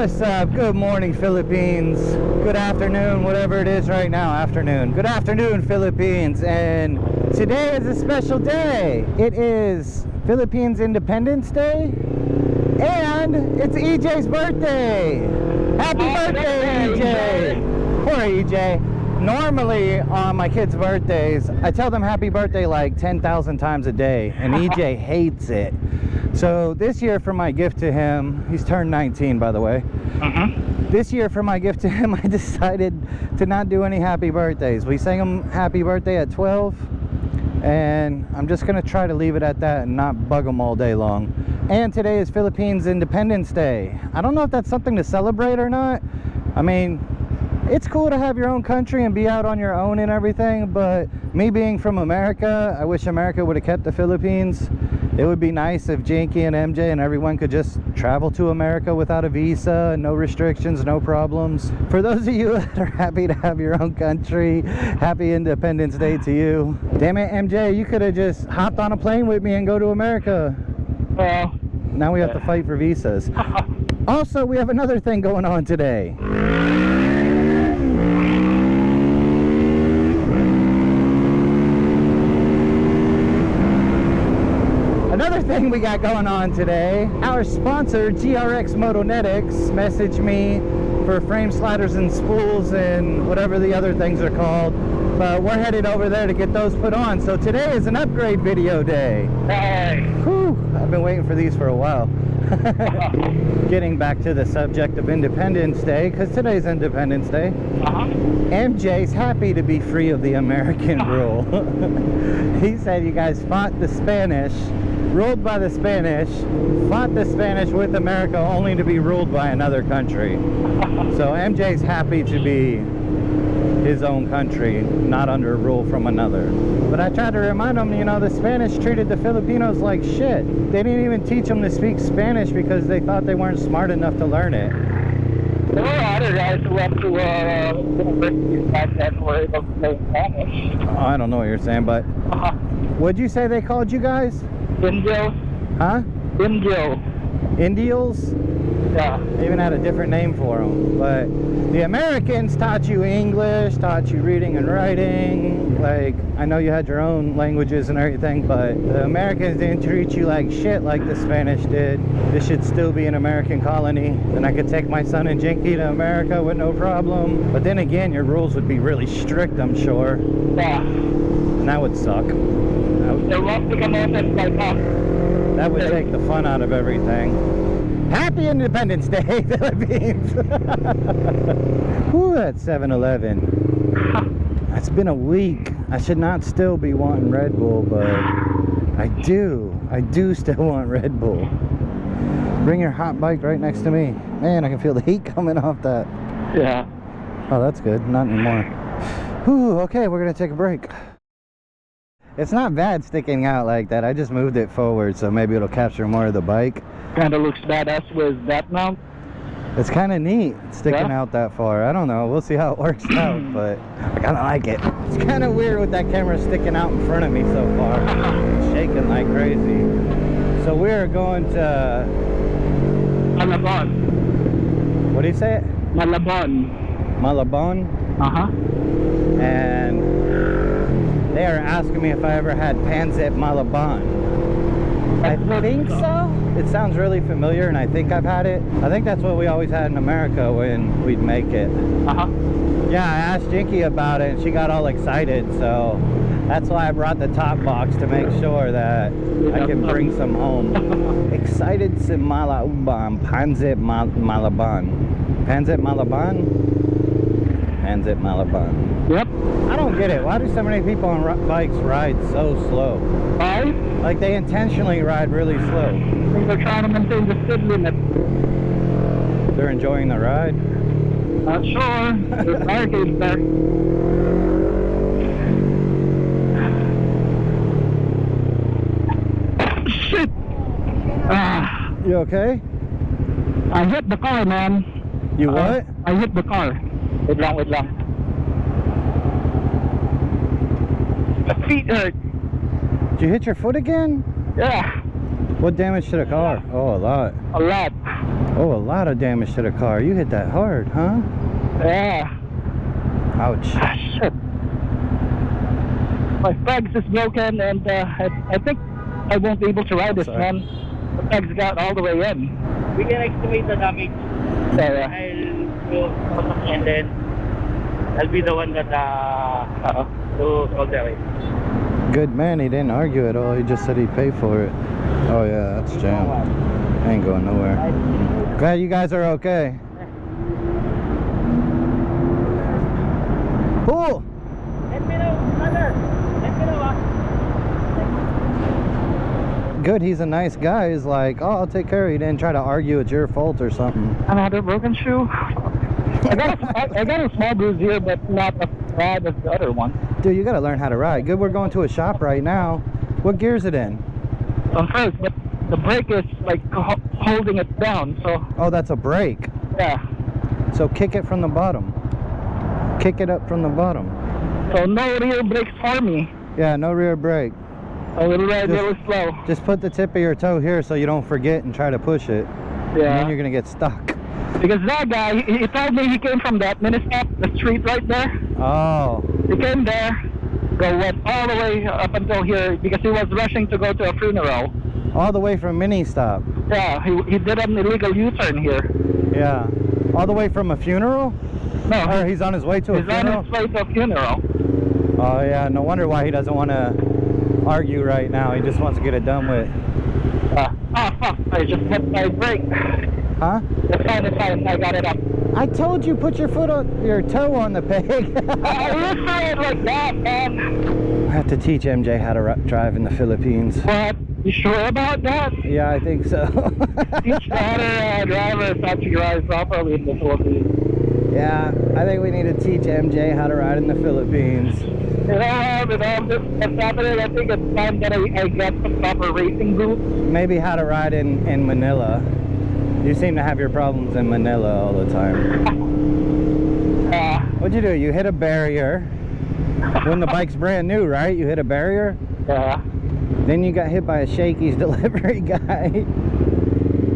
What's up? Good morning, Philippines. Good afternoon, whatever it is right now. Afternoon. Good afternoon, Philippines. And today is a special day. It is Philippines Independence Day, and it's EJ's birthday. Happy birthday, EJ. Poor EJ. Normally on my kids' birthdays, I tell them happy birthday like 10,000 times a day, and EJ hates it. So this year for my gift to him, he's turned 19 by the way. This year for my gift to him, I decided to not do any happy birthdays. We sang him happy birthday at 12, and I'm just gonna try to leave it at that and not bug him all day long. And today is Philippines Independence Day. I don't know if that's something to celebrate or not. I mean, it's cool to have your own country and be out on your own and everything, but me being from America, I wish America would have kept the Philippines. It would be nice if Jinky and MJ and everyone could just travel to America without a visa, no restrictions, no problems. For those of you that are happy to have your own country, happy Independence Day to you. Damn it, MJ, you could have just hopped on a plane with me and go to America. Well, now we have to fight for visas. Also, we have another thing going on today. Another thing we got going on today, our sponsor GRX Motonetics messaged me for frame sliders and spools and whatever the other things are called, but we're headed over there to get those put on. So today is an upgrade video day. hey. Whew, I've been waiting for these for a while. Getting back to the subject of Independence Day, because today's Independence Day. MJ's happy to be free of the American rule. He said you guys fought the Spanish, ruled by the Spanish, fought the Spanish with America only to be ruled by another country. So MJ's happy to be his own country, not under rule from another. But I tried to remind him, you know, the Spanish treated the Filipinos like shit. They didn't even teach them to speak Spanish because they thought they weren't smart enough to learn it. There were other guys who went to universities back then were able to play Spanish. Oh, I don't know what you're saying, but what'd you say they called you guys? Indios? Huh? Indio. Indials? Yeah. They even had a different name for them. But the Americans taught you English, taught you reading and writing. Like, I know you had your own languages and everything, but the Americans didn't treat you like shit like the Spanish did. This should still be an American colony. Then I could take my son and Jinky to America with no problem. But then again, your rules would be really strict, I'm sure. Yeah. And that would suck. They want to come out and like us. That would take the fun out of everything. Happy Independence Day, Philippines! Whew, that's 7-Eleven. It's been a week. I should not still be wanting Red Bull, but I do still want Red Bull. Bring your hot bike right next to me. Man, I can feel the heat coming off that. Yeah. Oh, that's good. Not anymore. Whew, okay, we're gonna take a break. It's not bad sticking out like that. I just moved it forward, so maybe it'll capture more of the bike. Kind of looks badass with that mount. It's kind of neat sticking out that far. I don't know. We'll see how it works out, but I kind of like it. It's kind of weird with that camera sticking out in front of me so far. It's shaking like crazy. So we're going to... Malabon. What do you say it? Malabon. Malabon? And they are asking me if I ever had Pansit Malabon. I think so. It sounds really familiar, and I think I've had it. I think that's what we always had in America when we'd make it. Yeah, I asked Jinky about it, and she got all excited, so that's why I brought the top box to make sure that I can bring some home. Excited sa Malabon, Pansit Malabon. Pansit Malabon? Pansit Malabon. Yep. I don't get it. Why do so many people on bikes ride so slow? Why? Like they intentionally ride really slow. I think they're trying to maintain the speed limit. They're enjoying the ride. Not sure. There's barricades there. Shit! You okay? I hit the car, man. You what? I hit the car. Wait lang, wait lang. My feet hurt. Did you hit your foot again? Yeah, What damage to the car? Oh, a lot. a lot. Oh, a lot of damage to the car. You hit that hard, huh? Yeah. Ouch. Shit. My pegs is broken and I think I won't be able to ride this, Sorry. man. The pegs got all the way in. We can estimate the damage. Yeah. I'll go and then I'll be the one that to solve the rate. Good man, he didn't argue at all. He just said he'd pay for it. Oh yeah, that's jam. Ain't going nowhere. Glad you guys are okay. Cool. Let me know, brother. Let me know, Good, he's a nice guy. He's like, oh, I'll take care of you. He didn't try to argue it's your fault or something. Another broken shoe. I got a small bruise here, but not as bad as the other one. Dude, you gotta learn how to ride. Good, we're going to a shop right now. What gear's it in? On first, but the brake is like holding it down, so Oh, that's a brake. yeah. So kick it from the bottom. Kick it up from the bottom. So no rear brakes for me. Yeah, no rear brake. I will ride really slow. Just put the tip of your toe here so you don't forget and try to push it. And then Yeah. you're gonna get stuck. Because that guy, he told me he came from that mini-stop, the street right there. Oh, He came there, went all the way up until here because he was rushing to go to a funeral. all the way from mini stop. Yeah, he did an illegal U-turn here. Yeah. All the way from a funeral? No, Or he's on his way to a he's on funeral? his way to a funeral. Oh yeah, no wonder why he doesn't want to argue right now. He just wants to get it done with. Fuck, I just hit my brake. Huh? It's fine, I got it up. I told you put your toe on the peg. I didn't say it like that, man. I have to teach MJ how to drive in the Philippines. What? You sure about that? Yeah, I think so. Teach the other drivers how to drive properly in the Philippines. Yeah, I think we need to teach MJ how to ride in the Philippines. You know, with all this that's happening, I think it's time that I get some proper racing boots. Maybe how to ride in Manila. You seem to have your problems in Manila all the time. What'd you do? You hit a barrier. When the bike's brand new, right? You hit a barrier. Yeah. Then you got hit by a Shakey's delivery guy.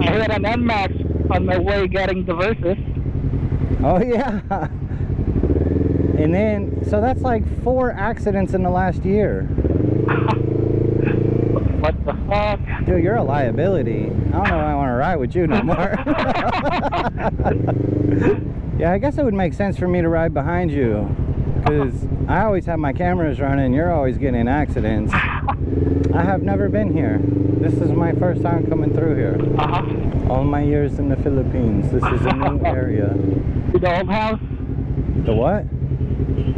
I hit an NMAX on my way getting the Versus. Oh yeah. And then, so that's like 4 accidents in the last year. What the fuck? Dude, you're a liability. I don't know if I want to ride with you no more. Yeah, I guess it would make sense for me to ride behind you, because I always have my cameras running. You're always getting in accidents. I have never been here. This is my first time coming through here. All my years in the Philippines. This is a new area. The old house? The what?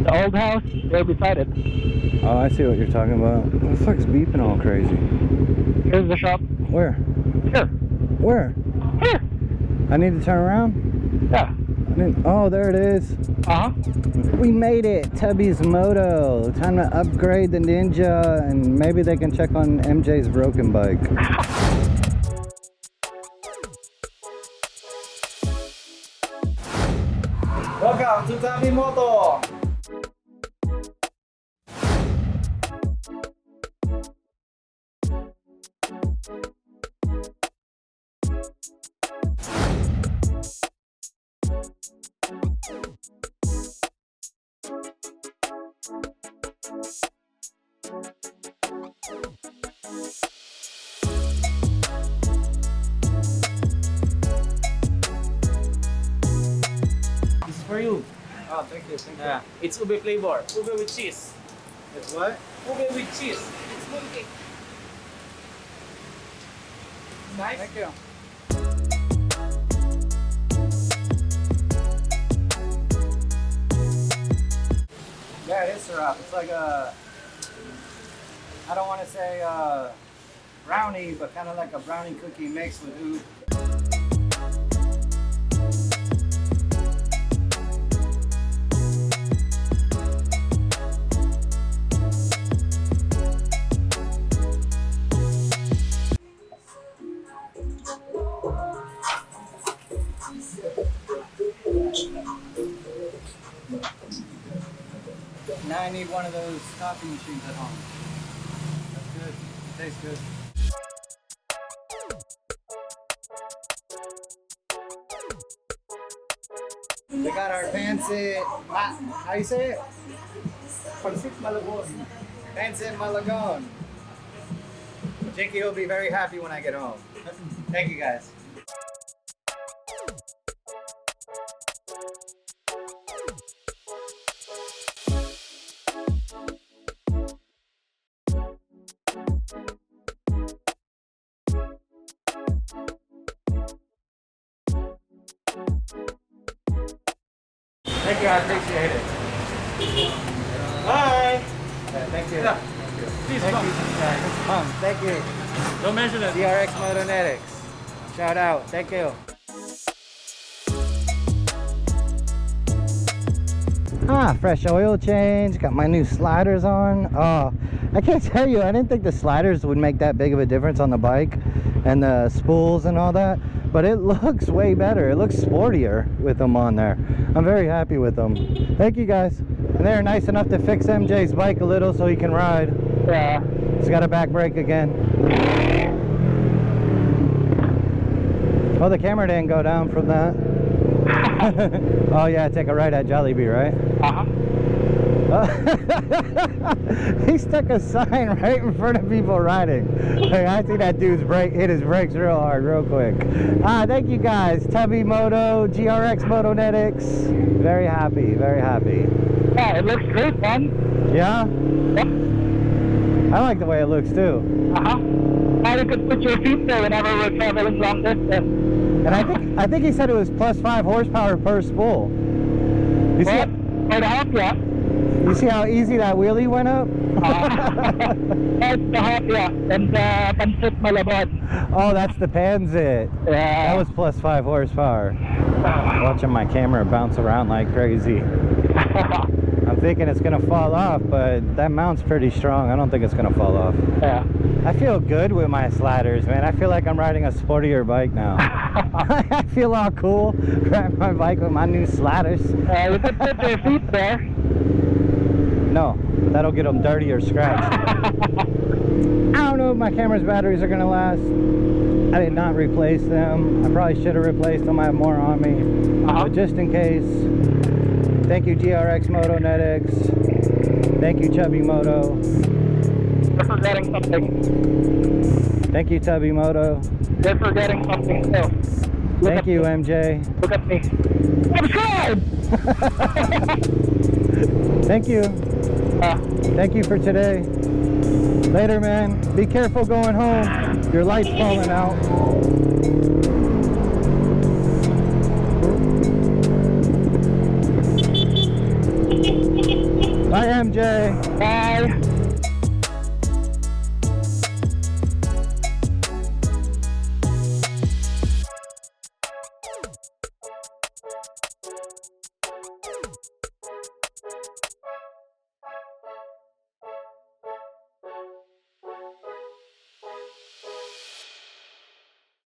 The old house? They're beside it. Oh, I see what you're talking about. What the fuck's beeping all crazy? Here's the shop. Where? Here. Where? Here. I need to turn around? Yeah. Oh, there it is. We made it. Tubby's Moto. Time to upgrade the Ninja, and maybe they can check on MJ's broken bike. Welcome to Tubby Moto. This is for you. Oh, thank you. Thank Yeah, it's ube flavor. Ube with cheese. It's what? Ube with cheese. It's mooncake. Nice. Thank you. Yeah, it is syrup. It's like a, I don't want to say brownie, but kind of like a brownie cookie mixed with oud. Now I need one of those coffee machines at home. That's good. It tastes good. We got our Pansit. How you say it? Pansit Malabon. Pansit Malabon. Jinky will be very happy when I get home. Thank you guys. Thank you, I appreciate it. Bye. Yeah, thank you. Yeah. Thank you. Please Thank come. you. Thank you. Don't mention it. GRX Motonetics. Shout out. Thank you. Ah, fresh oil change. Got my new sliders on. Oh, I can't tell you, I didn't think the sliders would make that big of a difference on the bike and the spools and all that, but it looks way better. It looks sportier with them on there. I'm very happy with them. Thank you guys. And they're nice enough to fix MJ's bike a little so he can ride. Yeah. He's got a back brake again. Oh, the camera didn't go down from that. Oh yeah, take a right at Jollibee, right? Uh-huh. He stuck a sign right in front of people riding. Like, I see that dude's hit his brakes real hard, real quick. Thank you guys. Tubby Moto, GRX Motonetics. Very happy, very happy. Yeah, it looks great, man. Yeah? Yep. I like the way it looks too. Uh-huh. Now you could put your feet there whenever we're traveling long distance. And I think he said it was plus 5 horsepower per spool. You see, Or the half, yeah. you see how easy that wheelie went up? That's the half, yeah. And the Pansit Malabon. Oh, that's the Pansit. Yeah. That was plus 5 horsepower. Watching my camera bounce around like crazy. I'm thinking it's gonna fall off, but that mount's pretty strong. I don't think it's gonna fall off. Yeah. I feel good with my sliders, man. I feel like I'm riding a sportier bike now. I feel all cool riding my bike with my new sliders. You could put your feet there. No, that'll get them dirty or scratched. I don't know if my camera's batteries are gonna last. I did not replace them. I probably should have replaced them. I have more on me. But just in case, thank you GRX Motonetics. Thank you Chubby Moto. You're forgetting something. Thank you Tubby Moto. You're forgetting something too. Thank you MJ. Look at me. Subscribe! Thank you. Thank you for today. Later, man. Be careful going home. Your light's falling out. Bye, MJ. Bye.